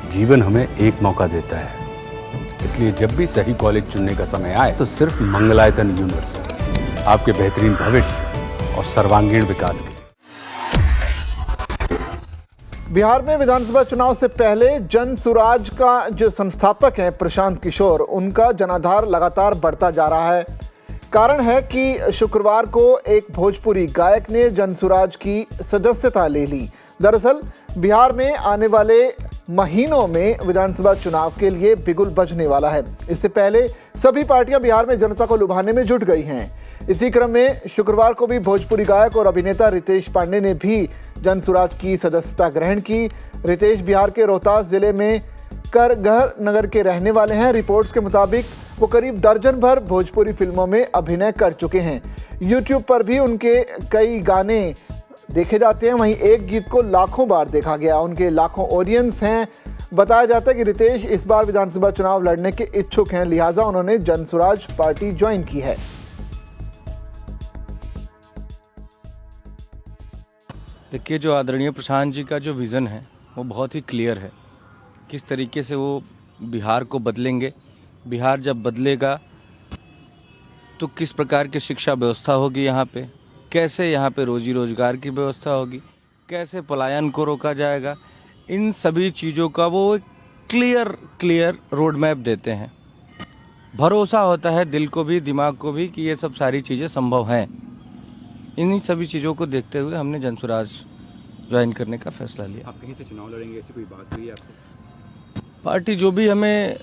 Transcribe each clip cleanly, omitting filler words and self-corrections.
जीवन हमें एक मौका देता है, इसलिए जब भी सही कॉलेज चुनने का समय आए तो सिर्फ मंगलायतन यूनिवर्सिटी आपके बेहतरीन भविष्य और सर्वांगीण विकास के लिए। बिहार में विधानसभा चुनाव से पहले जन सुराज का जो संस्थापक हैं प्रशांत किशोर, उनका जनाधार लगातार बढ़ता जा रहा है। कारण है कि शुक्रवार को एक भोजपुरी गायक ने जन सुराज की सदस्यता ले ली। दरअसल बिहार में आने वाले महीनों में विधानसभा चुनाव के लिए बिगुल बजने वाला है। इससे पहले सभी पार्टियां बिहार में जनता को लुभाने में जुट गई हैं। इसी क्रम में शुक्रवार को भी भोजपुरी गायक और अभिनेता रितेश पांडे ने भी जन सुराज की सदस्यता ग्रहण की। रितेश बिहार के रोहतास जिले में करगहर नगर के रहने वाले हैं। रिपोर्ट्स के मुताबिक वो करीब दर्जन भर भोजपुरी फिल्मों में अभिनय कर चुके हैं। यूट्यूब पर भी उनके कई गाने देखे जाते हैं, वहीं एक गीत को लाखों बार देखा गया। उनके लाखों ऑडियंस हैं। बताया जाता है कि रितेश इस बार विधानसभा चुनाव लड़ने के इच्छुक हैं, लिहाजा उन्होंने जन सुराज पार्टी ज्वाइन की है। देखिए, जो आदरणीय प्रशांत जी का जो विज़न है वो बहुत ही क्लियर है। किस तरीके से वो बिहार को बदलेंगे, बिहार जब बदलेगा तो किस प्रकार की शिक्षा व्यवस्था होगी यहाँ पे, कैसे यहाँ पे रोजी रोजगार की व्यवस्था होगी, कैसे पलायन को रोका जाएगा, इन सभी चीज़ों का वो एक क्लियर रोड मैप देते हैं। भरोसा होता है दिल को भी दिमाग को भी कि ये सब सारी चीज़ें संभव हैं। इन्हीं सभी चीज़ों को देखते हुए हमने जनसुराज ज्वाइन करने का फैसला लिया। आप कहीं से चुनाव लड़ेंगे, ऐसी कोई बात हुई है आपसे? पार्टी जो भी हमें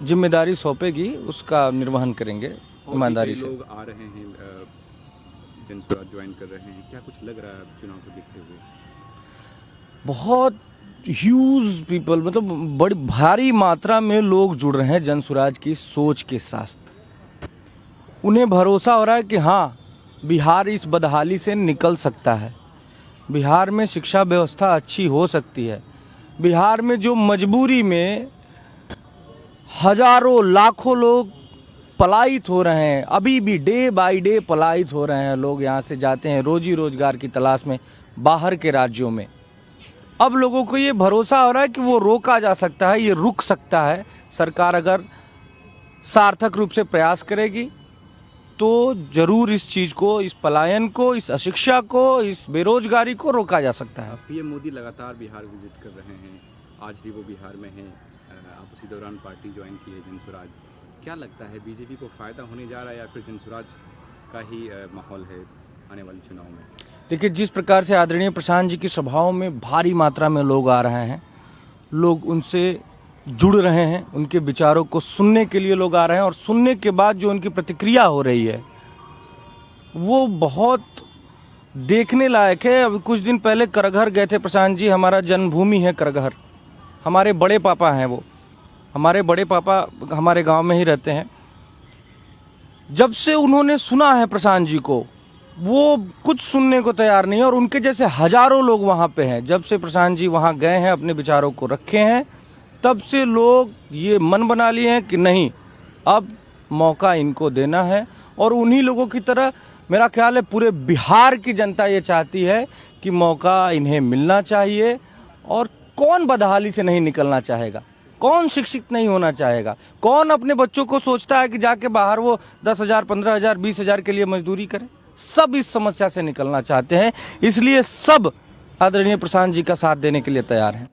जिम्मेदारी सौंपेगी उसका निर्वहन करेंगे ईमानदारी से। लोग आ रहे हैं, जनसुराज ज्वाइन कर रहे हैं, क्या कुछ लग रहा है चुनाव को देखते हुए? बहुत ह्यूज पीपल, मतलब बड़ी भारी मात्रा में लोग जुड़ रहे हैं जनसुराज की सोच के साथ। उन्हें भरोसा हो रहा है कि हाँ, बिहार इस बदहाली से निकल सकता है, बिहार में शिक्षा व्यवस्था अच्छी हो सकती है, बिहार में जो मजबूरी में हजारों लाखों लोग पलायित हो रहे हैं, अभी भी डे बाय डे पलायित हो रहे हैं लोग, यहाँ से जाते हैं रोजी रोजगार की तलाश में बाहर के राज्यों में। अब लोगों को ये भरोसा हो रहा है कि वो रोका जा सकता है, ये रुक सकता है। सरकार अगर सार्थक रूप से प्रयास करेगी तो जरूर इस चीज़ को, इस पलायन को, इस अशिक्षा को, इस बेरोजगारी को रोका जा सकता है। पीएम मोदी लगातार बिहार विजिट कर रहे हैं, आज भी वो बिहार में हैं, आप उसी दौरान पार्टी ज्वाइन की है जनसुराज। क्या लगता है बीजेपी को फ़ायदा होने जा रहा है या फिर जनसुराज का ही माहौल है आने वाले चुनाव में? देखिए, जिस प्रकार से आदरणीय प्रशांत जी की सभाओं में भारी मात्रा में लोग आ रहे हैं, लोग उनसे जुड़ रहे हैं, उनके विचारों को सुनने के लिए लोग आ रहे हैं, और सुनने के बाद जो उनकी प्रतिक्रिया हो रही है वो बहुत देखने लायक है। अभी कुछ दिन पहले करगहर गए थे प्रशांत जी, हमारा जन्मभूमि है करगहर, हमारे बड़े पापा हैं वो, हमारे बड़े पापा हमारे गांव में ही रहते हैं। जब से उन्होंने सुना है प्रशांत जी को, वो कुछ सुनने को तैयार नहीं है, और उनके जैसे हजारों लोग वहाँ पे हैं। जब से प्रशांत जी वहाँ गए हैं, अपने विचारों को रखे हैं, तब से लोग ये मन बना लिए हैं कि नहीं, अब मौका इनको देना है। और उन्हीं लोगों की तरह मेरा ख्याल है पूरे बिहार की जनता ये चाहती है कि मौका इन्हें मिलना चाहिए। और कौन बदहाली से नहीं निकलना चाहेगा, कौन शिक्षित नहीं होना चाहेगा, कौन अपने बच्चों को सोचता है कि जाके बाहर वो 10,000, 15,000, 20,000 के लिए मजदूरी करे। सब इस समस्या से निकलना चाहते हैं, इसलिए सब आदरणीय प्रशांत जी का साथ देने के लिए तैयार हैं।